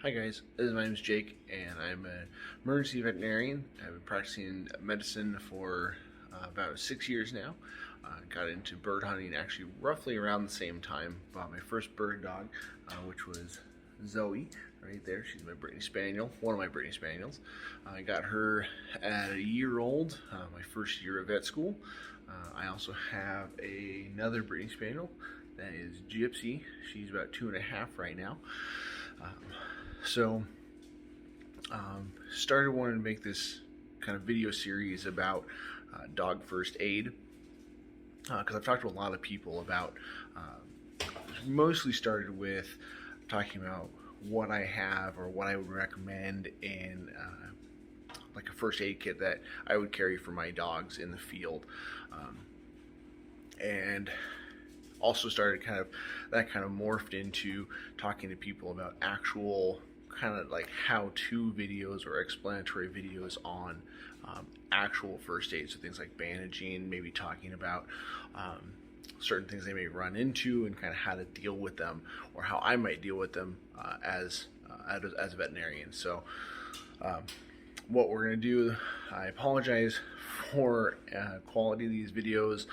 Hi guys, my name is Jake and I'm an emergency veterinarian. I've been practicing medicine for about 6 years now. Got into bird hunting actually roughly around the same time. Bought my first bird dog, which was Zoe, right there. She's my Brittany Spaniel, one of my Brittany Spaniels. I got her at a year old, my first year of vet school. I also have another Brittany Spaniel that is Gypsy. She's about 2.5 right now. So started wanting to make this kind of video series about dog first aid because I've talked to a lot of people about mostly started with talking about what I have or what I would recommend in like a first aid kit that I would carry for my dogs in the field, and also started kind of morphed into talking to people about actual kind of like how-to videos or explanatory videos on actual first aid, so things like bandaging, maybe talking about certain things they may run into and kind of how to deal with them or how I might deal with them as a veterinarian. So what we're going to do, I apologize for quality of these videos.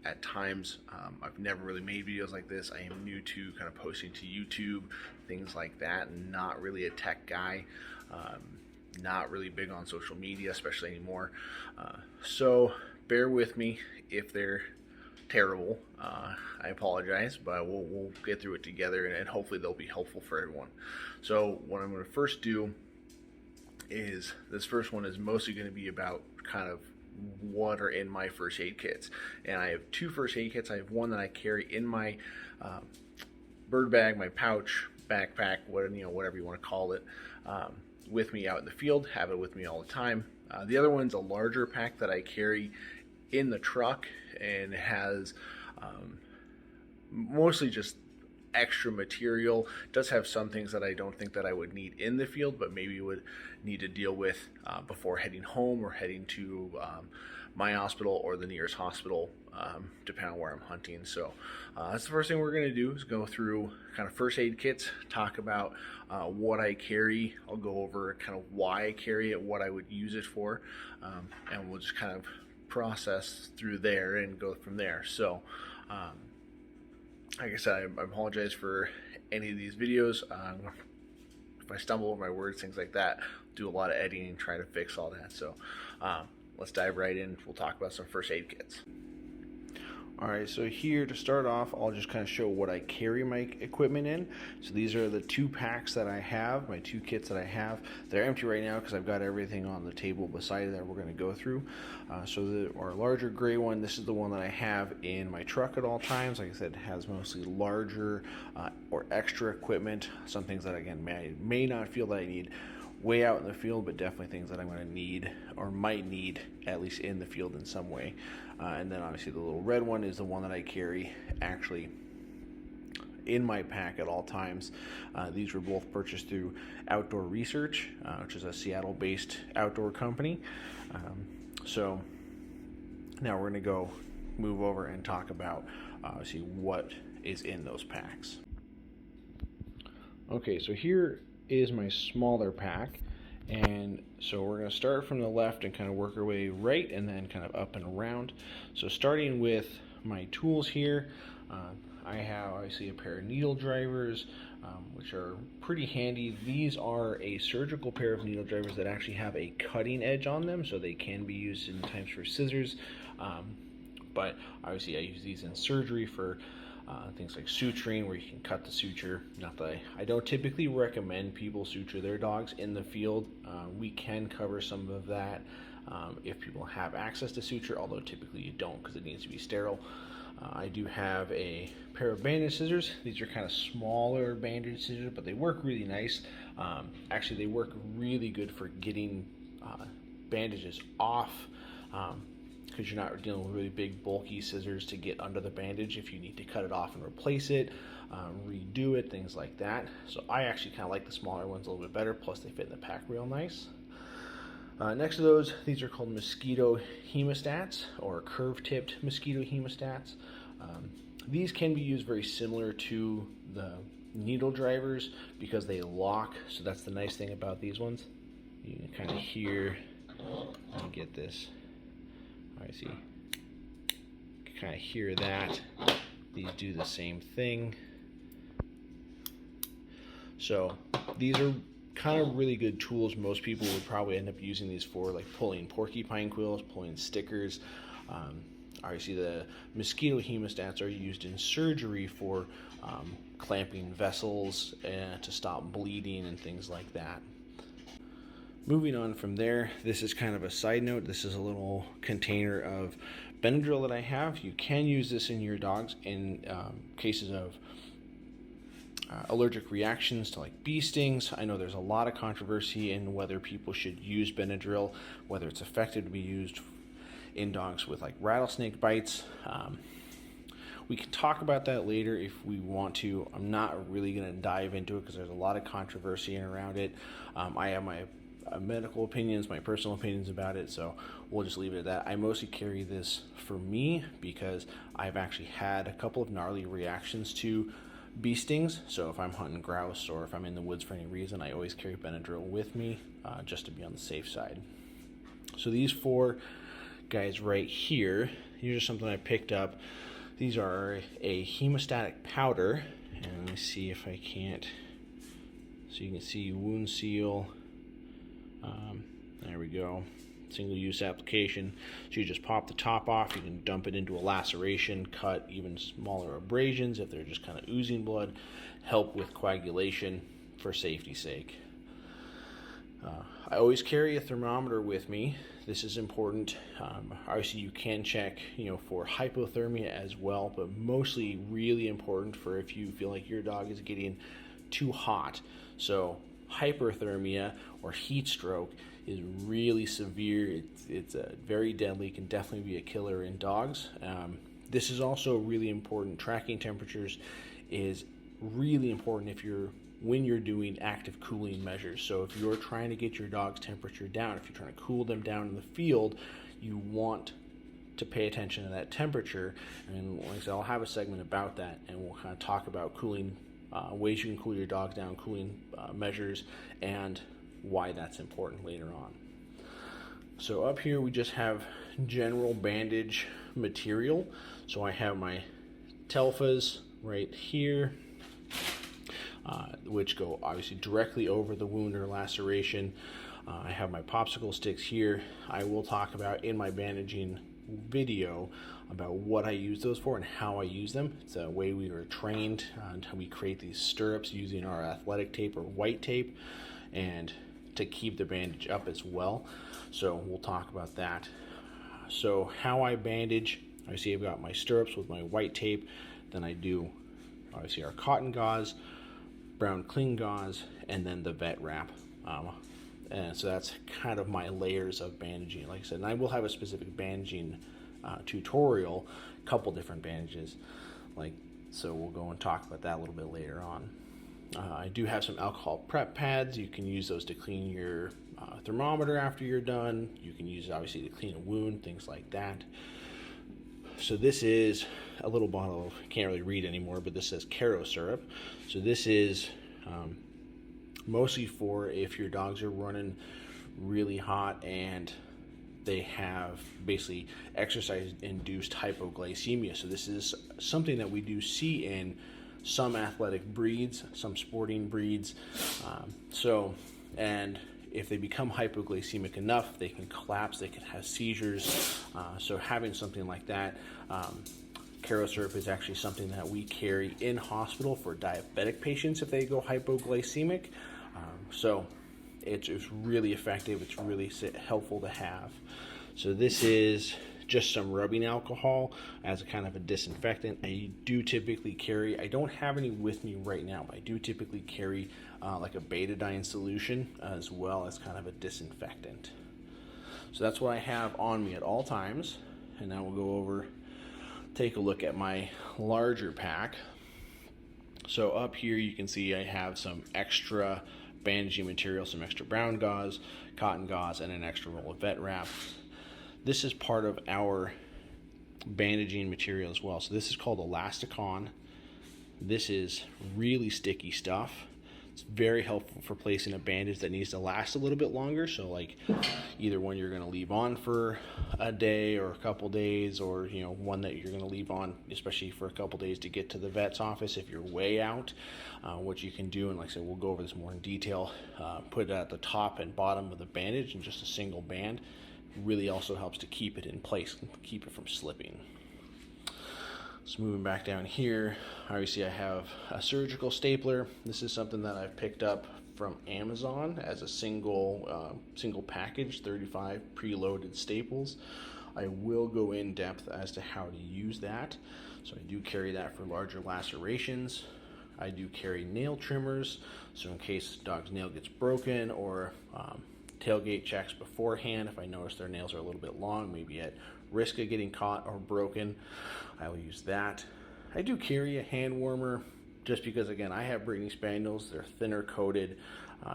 At times, I've never really made videos like this. I am new to kind of posting to YouTube, things like that, and not really a tech guy. Not really big on social media, especially anymore. So bear with me if they're terrible. I apologize, but we'll get through it together, and hopefully they'll be helpful for everyone. So what I'm going to first do is, this first one is mostly going to be about kind of what are in my first aid kits. And I have two first aid kits. I have one that I carry in my bird bag, my pouch, backpack, whatever you want to call it, with me out in the field. Have it with me all the time. The other one's a larger pack that I carry in the truck, and it has mostly just extra material. It does have some things that I don't think that I would need in the field, but maybe would need to deal with before heading home or heading to my hospital or the nearest hospital, depending on where I'm hunting. So that's the first thing we're going to do, is go through kind of first aid kits, talk about what I carry. I'll go over kind of why I carry it, what I would use it for, and we'll just kind of process through there and go from there. So like I said, I apologize for any of these videos. If I stumble over my words, things like that, do a lot of editing and try to fix all that. So let's dive right in. We'll talk about some first aid kits. Alright, so here to start off, I'll just kind of show what I carry my equipment in. So these are the two packs that I have, my two kits that I have. They're empty right now because I've got everything on the table beside it that we're going to go through. Our larger gray one, this is the one that I have in my truck at all times. Like I said, it has mostly larger or extra equipment. Some things that, again, may not feel that I need way out in the field, but definitely things that I'm going to need or might need at least in the field in some way. And then obviously the little red one is the one that I carry actually in my pack at all times. These were both purchased through Outdoor Research, which is a Seattle-based outdoor company. So now we're going to go move over and talk about obviously what is in those packs. Okay, so here is my smaller pack, and so we're going to start from the left and kind of work our way right and then kind of up and around. So starting with my tools here, I have obviously a pair of needle drivers, which are pretty handy. These are a surgical pair of needle drivers that actually have a cutting edge on them, so they can be used in times for scissors, but obviously I use these in surgery for things like suturing, where you can cut the suture. Not that I don't typically recommend people suture their dogs in the field. We can cover some of that if people have access to suture, although typically you don't because it needs to be sterile. I do have a pair of bandage scissors. These are kind of smaller bandage scissors, but they work really nice. Actually, they work really good for getting bandages off, because you're not dealing with really big bulky scissors to get under the bandage if you need to cut it off and replace it, redo it, things like that. So I actually kind of like the smaller ones a little bit better, plus they fit in the pack real nice. Next to those, these are called mosquito hemostats, or curved-tipped mosquito hemostats. These can be used very similar to the needle drivers because they lock. So that's the nice thing about these ones. You can kind of hear, let me get this. I see. You can kind of hear that. These do the same thing. So these are kind of really good tools. Most people would probably end up using these for like pulling porcupine quills, pulling stickers. Obviously the mosquito hemostats are used in surgery for clamping vessels and to stop bleeding and things like that. Moving on from there, this is kind of a side note. This is a little container of Benadryl that I have. You can use this in your dogs in cases of allergic reactions to like bee stings. I know there's a lot of controversy in whether people should use Benadryl, whether it's effective to be used in dogs with like rattlesnake bites. We can talk about that later if we want to. I'm not really going to dive into it because there's a lot of controversy around it. I have my medical opinions, my personal opinions about it, so we'll just leave it at that. I mostly carry this for me because I've actually had a couple of gnarly reactions to bee stings. So if I'm hunting grouse or if I'm in the woods for any reason, I always carry Benadryl with me just to be on the safe side. So these 4 guys right here, these are something I picked up. These are a hemostatic powder, and let me see if I can't, so you can see wound seal. There we go, single-use application. So you just pop the top off, you can dump it into a laceration, cut even smaller abrasions if they're just kind of oozing blood, help with coagulation for safety's sake. I always carry a thermometer with me. This is important. Obviously you can check, for hypothermia as well, but mostly really important for if you feel like your dog is getting too hot. So hyperthermia or heat stroke is really severe. It's very deadly, can definitely be a killer in dogs. This is also really important. Tracking temperatures is really important when you're doing active cooling measures. So if you're trying to get your dog's temperature down, if you're trying to cool them down in the field, you want to pay attention to that temperature. And like I said, I'll have a segment about that, and we'll kind of talk about cooling, ways you can cool your dog down, cooling measures, and why that's important later on. So up here we just have general bandage material. So I have my Telfas right here, which go obviously directly over the wound or laceration. I have my popsicle sticks here. I will talk about in my bandaging video about what I use those for and how I use them. It's a way we were trained until we create these stirrups using our athletic tape or white tape, and to keep the bandage up as well. So we'll talk about that. So how I bandage, obviously I've got my stirrups with my white tape, then I do obviously our cotton gauze, brown cling gauze, and then the vet wrap. And so that's kind of my layers of bandaging. Like I said, and I will have a specific bandaging tutorial, a couple different bandages. So we'll go and talk about that a little bit later on. I do have some alcohol prep pads. You can use those to clean your thermometer after you're done. You can use it obviously to clean a wound, things like that. So this is a little bottle of, can't really read anymore, but this says Caro syrup. So this is mostly for if your dogs are running really hot and they have basically exercise-induced hypoglycemia. So this is something that we do see in some athletic breeds, some sporting breeds. And if they become hypoglycemic enough, they can collapse, they can have seizures. So having something like that, Caro syrup is actually something that we carry in hospital for diabetic patients if they go hypoglycemic. So it's really effective. It's really helpful to have. So this is just some rubbing alcohol as a kind of a disinfectant. I do typically carry, I don't have any with me right now, but I do typically carry like a betadine solution as well as kind of a disinfectant. So that's what I have on me at all times. And now we'll go over, take a look at my larger pack. So up here you can see I have some extra bandaging material, some extra brown gauze, cotton gauze, and an extra roll of vet wrap. This is part of our bandaging material as well. So this is called Elasticon. This is really sticky stuff. It's very helpful for placing a bandage that needs to last a little bit longer. So like either one you're going to leave on for a day or a couple days, or one that you're going to leave on especially for a couple days to get to the vet's office if you're way out. What you can do, and like I said, we'll go over this more in detail, put it at the top and bottom of the bandage in just a single band. Really also helps to keep it in place, keep it from slipping. So moving back down here, obviously I have a surgical stapler. This is something that I've picked up from Amazon as a single package, 35 preloaded staples. I will go in depth as to how to use that. So I do carry that for larger lacerations. I do carry nail trimmers, so in case the dog's nail gets broken, or tailgate checks beforehand, if I notice their nails are a little bit long, maybe at risk of getting caught or broken, I will use that. I do carry a hand warmer just because, again, I have Brittany Spaniels. They're thinner coated.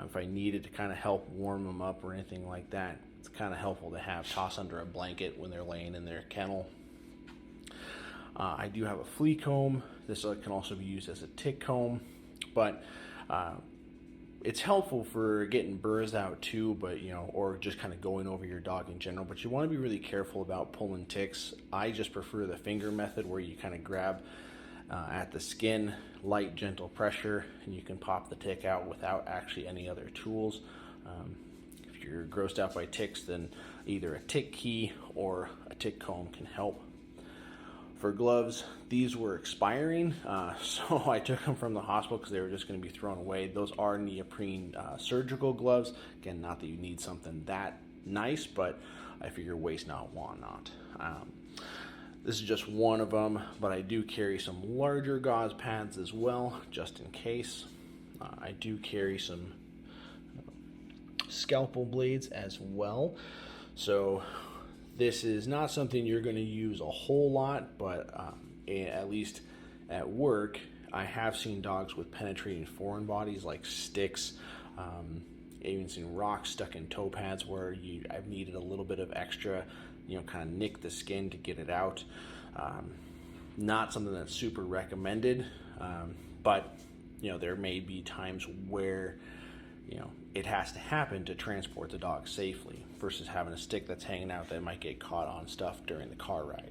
If I needed to kind of help warm them up or anything like that, it's kind of helpful to have toss under a blanket when they're laying in their kennel. I do have a flea comb. This can also be used as a tick comb, but it's helpful for getting burrs out too, but or just kind of going over your dog in general. But you want to be really careful about pulling ticks. I just prefer the finger method, where you kind of grab at the skin, light, gentle pressure, and you can pop the tick out without actually any other tools. If you're grossed out by ticks, then either a tick key or a tick comb can help. For gloves, these were expiring, so I took them from the hospital because they were just going to be thrown away. Those are neoprene surgical gloves. Again, not that you need something that nice, but I figure waste not, want not. This is just one of them, but I do carry some larger gauze pads as well, just in case. I do carry some scalpel blades as well. So this is not something you're going to use a whole lot, but at least at work, I have seen dogs with penetrating foreign bodies like sticks, even seen rocks stuck in toe pads where I've needed a little bit of extra, kind of nick the skin to get it out. Not something that's super recommended, but there may be times where it has to happen to transport the dog safely, versus having a stick that's hanging out that might get caught on stuff during the car ride.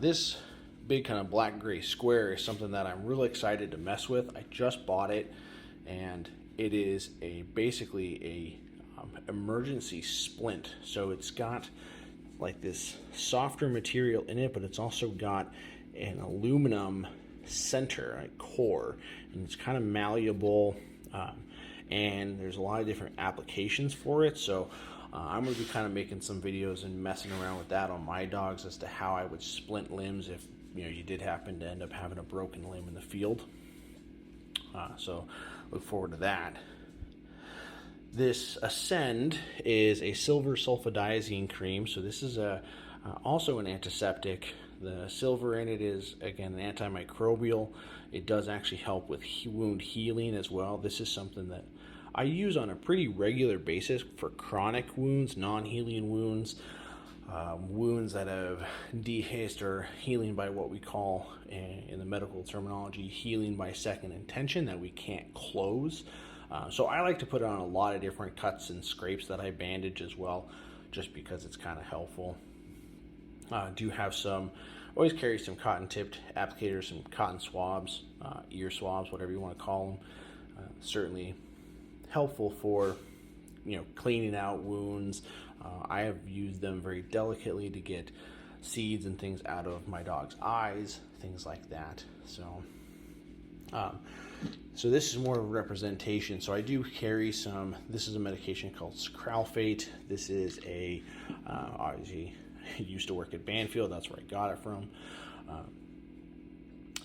This big kind of black-gray square is something that I'm really excited to mess with. I just bought it, and it is basically a emergency splint. So it's got like this softer material in it, but it's also got an aluminum center, core, and it's kind of malleable. And there's a lot of different applications for it, so I'm going to be kind of making some videos and messing around with that on my dogs as to how I would splint limbs if you did happen to end up having a broken limb in the field. So look forward to that. This Ascend is a silver sulfadiazine cream, so this is also an antiseptic. The silver in it is, again, an antimicrobial. It does actually help with wound healing as well. This is something that I use on a pretty regular basis for chronic wounds, non-healing wounds, wounds that have dehisced or healing by what we call, in the medical terminology, healing by second intention, that we can't close. So I like to put it on a lot of different cuts and scrapes that I bandage as well, just because it's kind of helpful. Do have always carry some cotton tipped applicators, some cotton swabs, ear swabs, whatever you want to call them. Certainly helpful for cleaning out wounds. I have used them very delicately to get seeds and things out of my dog's eyes, things like that. So this is more of a representation. So I do carry some. This is a medication called Scralfate. This is obviously, I used to work at Banfield. That's where I got it from.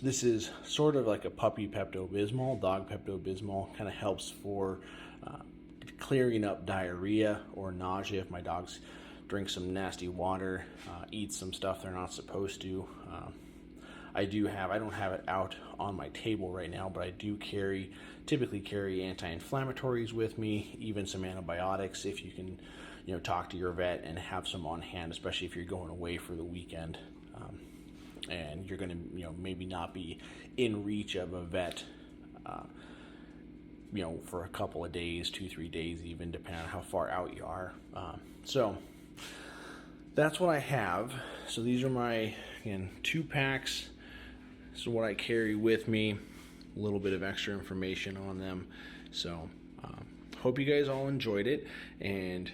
This is sort of like a puppy Pepto-Bismol, dog Pepto-Bismol. Kind of helps for clearing up diarrhea or nausea if my dogs drink some nasty water, eat some stuff they're not supposed to. I don't have it out on my table right now, but I do typically carry anti-inflammatories with me, even some antibiotics if you can, talk to your vet and have some on hand, especially if you're going away for the weekend. and you're going to, maybe not be in reach of a vet, for a couple of days, 2-3 days, even depending on how far out you are. So that's what I have. So these are my, again, 2 packs. So what I carry with me, a little bit of extra information on them. So hope you guys all enjoyed it, and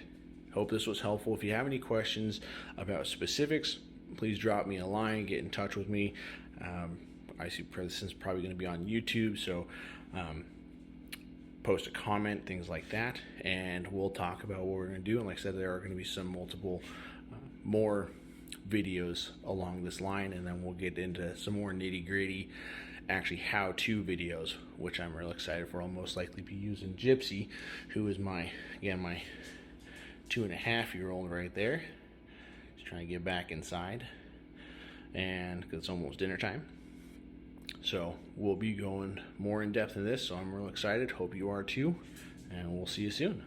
hope this was helpful. If you have any questions about specifics, please drop me a line, get in touch with me. I see this is probably going to be on YouTube, so post a comment, things like that, and we'll talk about what we're going to do. And like I said, there are going to be some multiple more videos along this line, and then we'll get into some more nitty-gritty, actually how-to videos, which I'm real excited for. I'll most likely be using Gypsy, who is my 2.5-year-old right there. Just trying to get back inside, and because it's almost dinner time. So we'll be going more in depth in this, so I'm real excited. Hope you are too, and we'll see you soon.